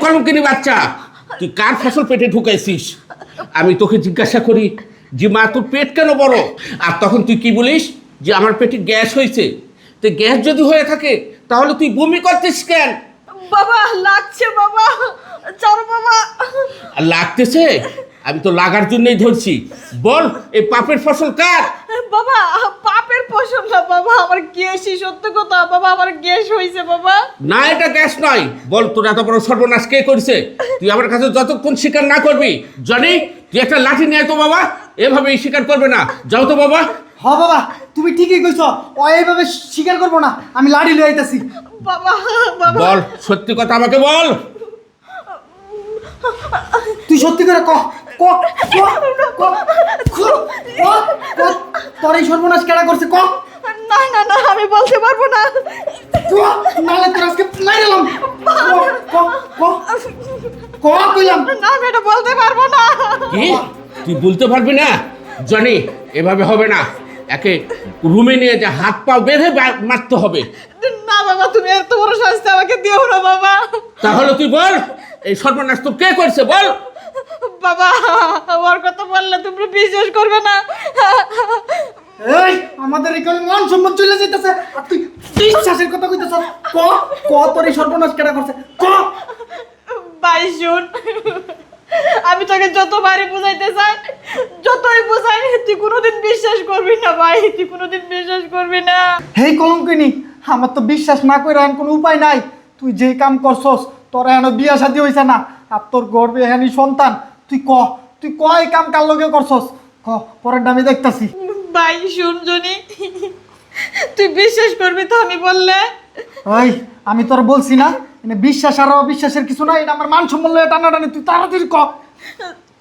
কলঙ্কিনী বাচ্চা, তুই কার ফসল পেটে ঢুকাইছিস? আমি তোকে জিজ্ঞাসা করি যে মা তোর পেট কেন বড়, আর তখন তুই কি বলিস যে আমার পেটে গ্যাস হয়েছে। তো গ্যাস যদি হয়ে থাকে তাহলে তুই বমি করছিস কেন? বাবা লাগছে বাবা, চলো বাবা। আর লাগতেছে? আমি তো লাগার জন্যই ধরছি। বল, এই পাপের ফসল কার? বাবা পাপের ফসল না বাবা, আমার গ্যাসই, সত্য কথা বাবা, আমার গ্যাস হয়েছে বাবা। না, এটা গ্যাস নয়। বল, তোর এত বড় সর্বনাশ কে করছে? তুই আমার কাছে যতক্ষণ স্বীকার না করবি, জানি তুই একটা লাঠি নিয়ে আয় তো বাবা। এভাবে স্বীকার করবে না, যাও তো বাবা। হ বাবা, তুমি ঠিকই কইছো, ও এইভাবে স্বীকার করবো না, আমি লাড়ি লয়ে আইতাছি। বাবা বাবা বল, সত্যি কথা আমাকে বল। তুই সত্যি করে ক ক ক ক ক ক তোর এই সর্বনাশ কেডা করছে ক না না না, আমি বলতে পারবো না। ক নালে তোর আজকে মাইরালাম। ক ক ক কইলাম। না আমি এটা বলতে পারবো না। কি তুই বলতে পারবি না? জানি এভাবে হবে না, একে রুমে নিয়ে যা, হাত পা বেঁধে মারতে হবে। না বাবা, তুমি এত বড় শাস্তি আমাকে দিও না বাবা। তাহলে তুই বল, এই সর্বনাশ তো কে করছে বল। বাবা ওর কথা বললে তোমরা বিশ্বাস করবে না। এই আমাদের এখানে মান সম্মান চলে যাইতেছে, আর তুই বিশ্বাসের কথা কইতেছ। ক ক তোর এই সর্বনাশ কেডা করছে ক। ভাই শুন, আমি তোকে যতবারই বুঝাইতে চাই, যতই বুঝাই, তুই কোনোদিন বিশ্বাস করবি না ভাই, তুই কোনোদিন বিশ্বাস করবি না। হেই কলঙ্কিনী, আমার তো বিশ্বাস না কইরা আর কোনো উপায় নাই। তুই যে কাম করছস, তোর এখনো বিয়া শাদী হইছে না, আর তোর গর্বে এখানি সন্তান। তুই ক এই কাম কার লগে করছস ক, পরের দামি দেখতাছি। ভাই শুন জনি, তুই বিশ্বাস করবি তো আমি বললে? ওই আমি তোর বলছি না, মানে বিশ্বাস আর অবিশ্বাসের কিছু নাই, এটা আমার মান সম্মান লয়ে টানাটানি। তুই তাড়াতাড়ি ক।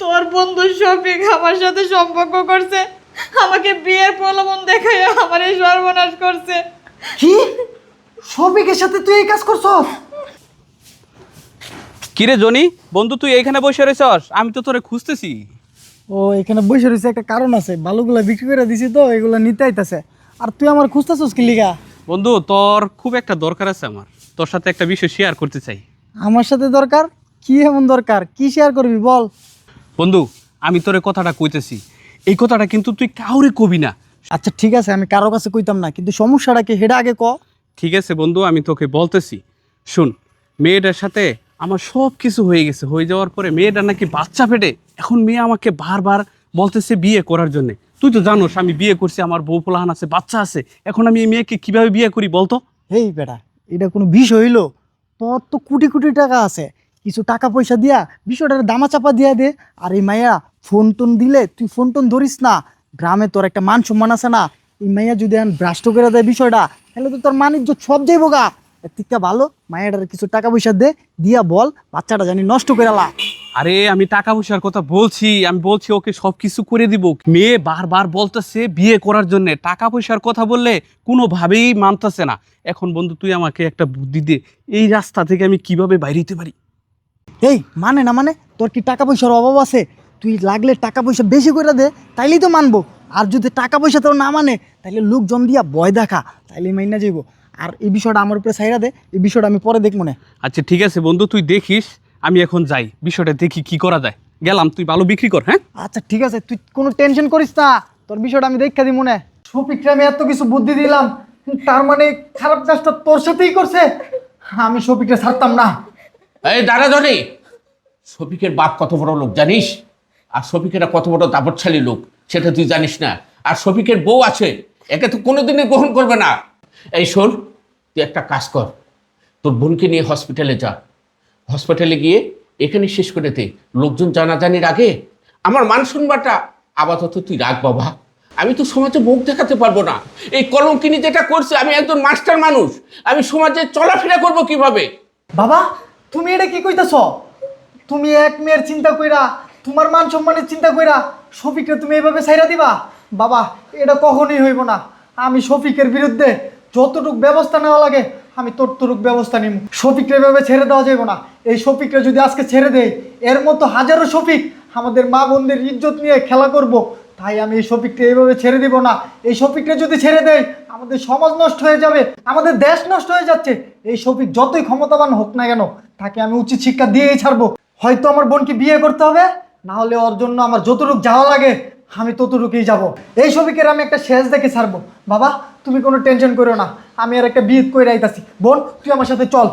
তোর বন্ধু শফিক আমার সাথে সম্পর্ক করছে, আমাকে বিয়ের প্রলোভন দেখায় আমার এই সর্বনাশ করছে। কি শফিকের সাথে তুই এই কাজ করছস? কিরে জনি বন্ধু, তুই এইখানে বসে রয়েছস? আমি তো তোরে খুঁজতেছি। ও এখানে বসে রয়েছে, একটা কারণ আছে, বালুগুলা বিক্রি করে দিছি তো, এগুলা নিতে আইতাছে। আর তুই আমার খুঁজতেছস কি লিগা? বন্ধু, তোর খুব একটা দরকার আছে আমার, তোর সাথে একটা বিষয় শেয়ার করতে চাই। আমার সাথে দরকার? কি এমন দরকার, কি শেয়ার করবি বল। বন্ধু, আমি তোরে কথাটা কইতেছি, এই কথাটা কিন্তু তুই কাউরে কবি না। আচ্ছা ঠিক আছে, আমি কারো কাছে কইতাম না, কিন্তু সমস্যাটা কি হেডা আগে ক। ঠিক আছে বন্ধু, আমি তোকে বলতেছি, শুন। মেয়েটার সাথে আমার সব কিছু হয়ে গেছে, হয়ে যাওয়ার পরে মেয়েটার নাকি বাচ্চা পেটে। এখন মেয়ে আমাকে বারবার বলতেছে বিয়ে করার জন্যে। তুই তো জানোস আমি বিয়ে করছি, আমার বউ পোলাহান আছে, বাচ্চা আছে। এখন আমি এই মেয়েকে কিভাবে বিয়ে করি বলতো? হেই বেটা, এটা কোনো বিষয় হইলো? তোর তো কোটি কোটি টাকা আছে, কিছু টাকা পয়সা দিয়া বিষয়টার দামা চাপা দিয়া দে। আর এই মাইয়া ফোন টোন দিলে তুই ফোন টোন ধরিস না, গ্রামে তোর একটা মান সম্মান আছে না। এই মাইয়া যদি ভ্রাষ্ট করে দেয় বিষয়টা, তাহলে তো তোর মান ইজ্জত সব যাইব গা। এর থেকে ভালো মাইয়াটার কিছু টাকা পয়সা দে, দিয়া বল বাচ্চাটা জানি নষ্ট করে লা। আরে আমি টাকা পয়সার কথা বলছি, আমি বলছি ওকে সব কিছু করে দিব। মেয়ে বারবার বলতেছে বিয়ে করার জন্য, টাকা পয়সার কথা বললে কোনোভাবেই মানতেছে না। এখন বন্ধু তুই আমাকে একটা বুদ্ধি দে, এই রাস্তা থেকে আমি কিভাবে বাইরে হতে পারি? এই মানে না মানে, তোর কি টাকা পয়সার অভাব আছে? তুই লাগলে টাকা পয়সা বেশি করে দে, তাইলেই তো মানবো। আর যদি টাকা পয়সা তোর না মানে, তাইলে লোকজন দিয়া ভয় দেখা, তাইলে মাইনা যাইব। আর এই বিষয়টা আমার উপরে ছাইরা দে, এই বিষয়টা আমি পরে দেখবো না। আচ্ছা ঠিক আছে বন্ধু, তুই দেখিস, আমি এখন যাই, বিষয়টা দেখি কি করা যায়। গেলাম, তুই ভালো বিক্রি কর। হ্যাঁ আচ্ছা ঠিক আছে, তুই কোনো টেনশন করিস না, তোর বিষয়টা আমি দেখা দিই মনে। শফিককে আমি এত কিছু বুদ্ধি দিলাম, তার মানে খারাপ কাজটা তোর সাথেই করছে? আমি শফিককে ছাড়তাম না। এই দাঁড়া জনি, শফিকের বাপ কত বড় লোক জানিস? আর শফিকেরা কত বড় দাপটশালী লোক সেটা তুই জানিস না। আর শফিকের বউ আছে, একে তো কোনোদিনই গ্রহণ করবে না। এই শোন, তুই একটা কাজ কর, তোর বোনকে নিয়ে হসপিটালে যা। হসপিটালে গিয়ে এখানে শেষ করে দে, লোকজন জানাজানির আগে। আমার মান সম্মানটা আপাতত তুই রাখ বাবা। আমি তো সমাজে মুখ দেখাতে পারবো না। এই কলঙ্কিনী যেটা করছে, আমি একজন মাস্টার মানুষ, আমি সমাজে চলাফেরা করবো কিভাবে? বাবা তুমি এটা কি কইতাছ? তুমি এক মেয়ের চিন্তা কইরা, তোমার মান সম্মানের চিন্তা কইরা শফিককে তুমি এইভাবে ছাইরা দিবা? বাবা এটা কখনোই হইব না। আমি শফিকের বিরুদ্ধে যতটুক ব্যবস্থা নেওয়া লাগে আমি ততটুক ব্যবস্থা নিব। শফিককে এভাবে ছেড়ে দেওয়া যাবে না। এই শফিককে যদি আজকে ছেড়ে দেই, এর মতো হাজারো শফিক আমাদের মা বোনদের ইজ্জত নিয়ে খেলা করব। তাই আমি এই শফিককে এইভাবে ছেড়ে দিব না। এই শফিককে যদি ছেড়ে দেই, আমাদের সমাজ নষ্ট হয়ে যাবে, আমাদের দেশ নষ্ট হয়ে যাচ্ছে। এই শফিক যতই ক্ষমতাবান হোক না কেন, তাকে আমি উচিত শিক্ষা দিয়েই ছাড়বো। হয়তো আমার বোনকে বিয়ে করতে হবে, না হলে ওর জন্য আমার যতটুকু যাওয়া লাগে আমি ততটুকুই যাব। এই সবিকের আমি একটা শেষ দেখে ছাড়বো। বাবা তুমি কোনো টেনশন করো না, আমি আর একটা বিয়ে করে আইতাছি। বোন তুই আমার সাথে চল।